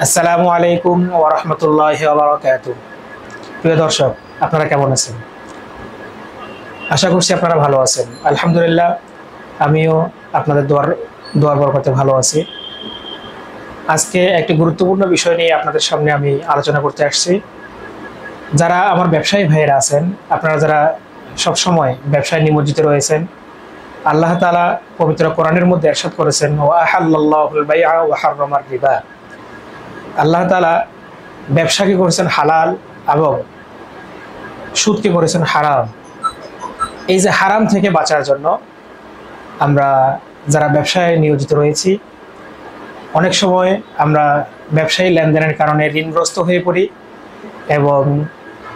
আসসালামু আলাইকুম ওয়া রাহমাতুল্লাহি ওয়া বারাকাতুহু। প্রিয় দর্শক, আপনারা কেমন আছেন? আশা করছি আপনারা ভালো আছেন। আলহামদুলিল্লাহ, আমিও আপনাদের দোয়ার বরকতে ভালো আছি। আজকে একটি গুরুত্বপূর্ণ বিষয় নিয়ে আপনাদের সামনে আমি আলোচনা করতে আসছি। যারা আমার ব্যবসায়ী ভাইয়েরা আছেন, আপনারা যারা সবসময় ব্যবসায় নিমজ্জিত রয়েছেন, আল্লাহ তাআলা পবিত্র কোরআনের মধ্যে ইরশাদ করেছেন, ওয়া আহাল্লাল্লাহুল বাইআ ওয়া হাররামার রিবা। আল্লাহ তাআলা ব্যবসাকে করেছেন হালাল এবং সুদকে করেছেন হারাম। এই যে হারাম থেকে বাঁচার জন্য আমরা যারা ব্যবসায় নিয়োজিত রয়েছি, অনেক সময় আমরা ব্যবসায়ী লেনদেনের কারণে ঋণগ্রস্ত হয়ে পড়ি এবং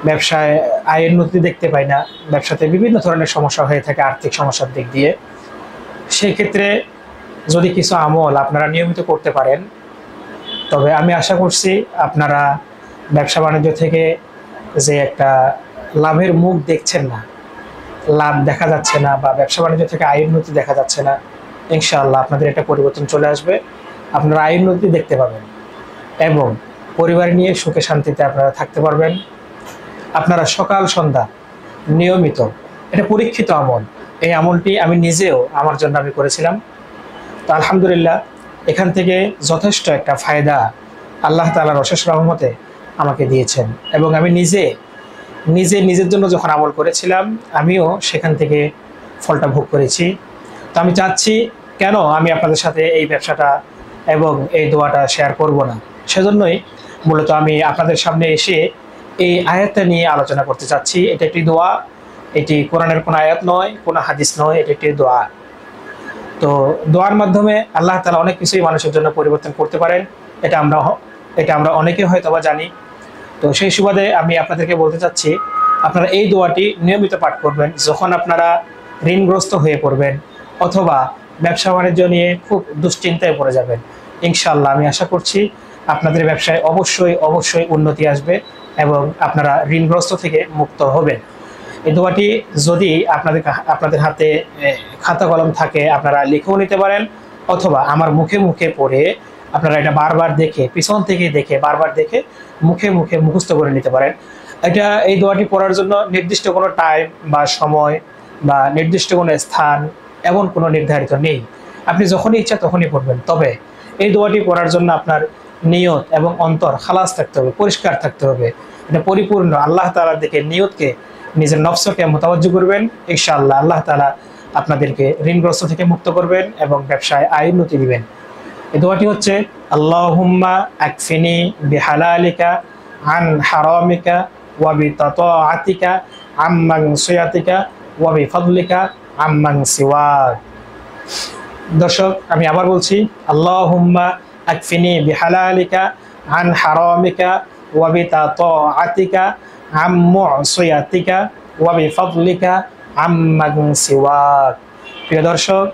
ব্যবসায় আয়ের নথি দেখতে পাই না। ব্যবসাতে বিভিন্ন ধরনের সমস্যা হয়ে থাকে আর্থিক সমস্যার দিক দিয়ে। সেই ক্ষেত্রে যদি কিছু আমল আপনারা নিয়মিত করতে পারেন, তবে আমি আশা করছি আপনারা ব্যবসা বাণিজ্য থেকে যে একটা লাভের মুখ দেখছেন না, লাভ দেখা যাচ্ছে না, বা ব্যবসা বাণিজ্য থেকে আয়ের উন্নতি দেখা যাচ্ছে না, ইনশাআল্লাহ আপনাদের একটা পরিবর্তন চলে আসবে। আপনারা আয়ের উন্নতি দেখতে পাবেন এবং পরিবার নিয়ে সুখে শান্তিতে আপনারা থাকতে পারবেন। আপনারা সকাল সন্ধ্যা নিয়মিত, এটা পরীক্ষিত আমল, এই আমলটি আমি নিজেও আমার জন্য আমি করেছিলাম। তো আলহামদুলিল্লাহ, এখান থেকে যথেষ্ট একটা ফায়দা আল্লাহ তাআলার অশেষ রহমতে আমাকে দিয়েছেন এবং আমি নিজের জন্য যখন আমল করেছিলাম, আমিও সেখান থেকে ফলটা ভোগ করেছি। তো আমি চাচ্ছি, কেন আমি আপনাদের সাথে এই ব্যবসাটা এবং এই দোয়াটা শেয়ার করব না। সেজন্যই মূলত আমি আপনাদের সামনে এসে এই আয়াতটা নিয়ে আলোচনা করতে চাচ্ছি। এটা একটি দোয়া, এটি কোরআনের কোনো আয়াত নয়, কোনো হাদিস নয়, এটি একটি দোয়া। তো দোয়ার মাধ্যমে আল্লাহ তাআলা অনেক কিছুই মানুষের জন্য পরিবর্তন করতে পারেন। এটা আমরা অনেকে হয়তো বা জানি। তো সেই সুবাদে আমি আপনাদেরকে বলতে চাচ্ছি, আপনারা এই দোয়াটি নিয়মিত পাঠ করবেন যখন আপনারা ঋণগ্রস্ত হয়ে পড়বেন অথবা ব্যবসা বাণিজ্য নিয়ে খুব দুশ্চিন্তায় পড়ে যাবেন। ইনশাআল্লাহ আমি আশা করছি আপনাদের ব্যবসায় অবশ্যই উন্নতি আসবে এবং আপনারা ঋণগ্রস্ত থেকে মুক্ত হবেন। এই দোয়াটি যদি আপনাদের হাতে খাতা কলম থাকে, আপনারা লিখেও নিতে পারেন, অথবা আমার মুখে মুখে পড়ে আপনারা এটা বারবার দেখে, পিছন থেকে দেখে, বারবার দেখে মুখে মুখে মুখস্থ করে নিতে পারেন। এই দোয়াটি পড়ার জন্য নির্দিষ্ট কোনো টাইম বা সময় বা নির্দিষ্ট কোনো স্থান এমন কোনো নির্ধারিত নেই। আপনি যখনই ইচ্ছা তখনই পড়বেন। তবে এই দোয়াটি পড়ার জন্য আপনার নিয়ত এবং অন্তর খালাস থাকতে হবে, পরিষ্কার থাকতে হবে। এটা পরিপূর্ণ আল্লাহ তাআলার দিকে নিয়তকে, নিজের নফসকে মুতাওয়াজ্জু করবেন। ইনশাআল্লাহ আল্লাহ তাআলা আপনাদেরকে ঋণগ্রস্ত থেকে মুক্ত করবেন এবং ব্যবসায় আয় উন্নতি দিবেন। এই দোয়াটি হচ্ছে, আল্লাহুম্মা আকফিনি বিহালালিকা আন হারামিকা ওয়া বিতাআতিকা আম্মান সিয়াতিকা ওয়া বিফাদলিকা আম্মান সিওয়াক। দর্শক, আমি আবার বলছি, আল্লাহুম্মা আকফিনি বিহালালিকা আন হারামিকা ওয়া বিতাআতিকা আম্মু সিয়াতিকা ওয়া বিফাদলিকা আম্মান সিওয়াক। প্রিয় দর্শক,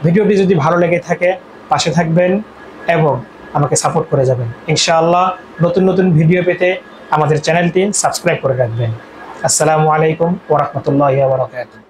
ভিডিওটি যদি ভালো লেগে থাকে পাশে থাকবেন এবং আমাকে সাপোর্ট করে যাবেন। ইনশাআল্লাহ নতুন ভিডিও পেতে আমাদের চ্যানেলটি সাবস্ক্রাইব করে রাখবেন। আসসালামু আলাইকুম ওয়া রাহমাতুল্লাহি ওয়া বারাকাতুহু।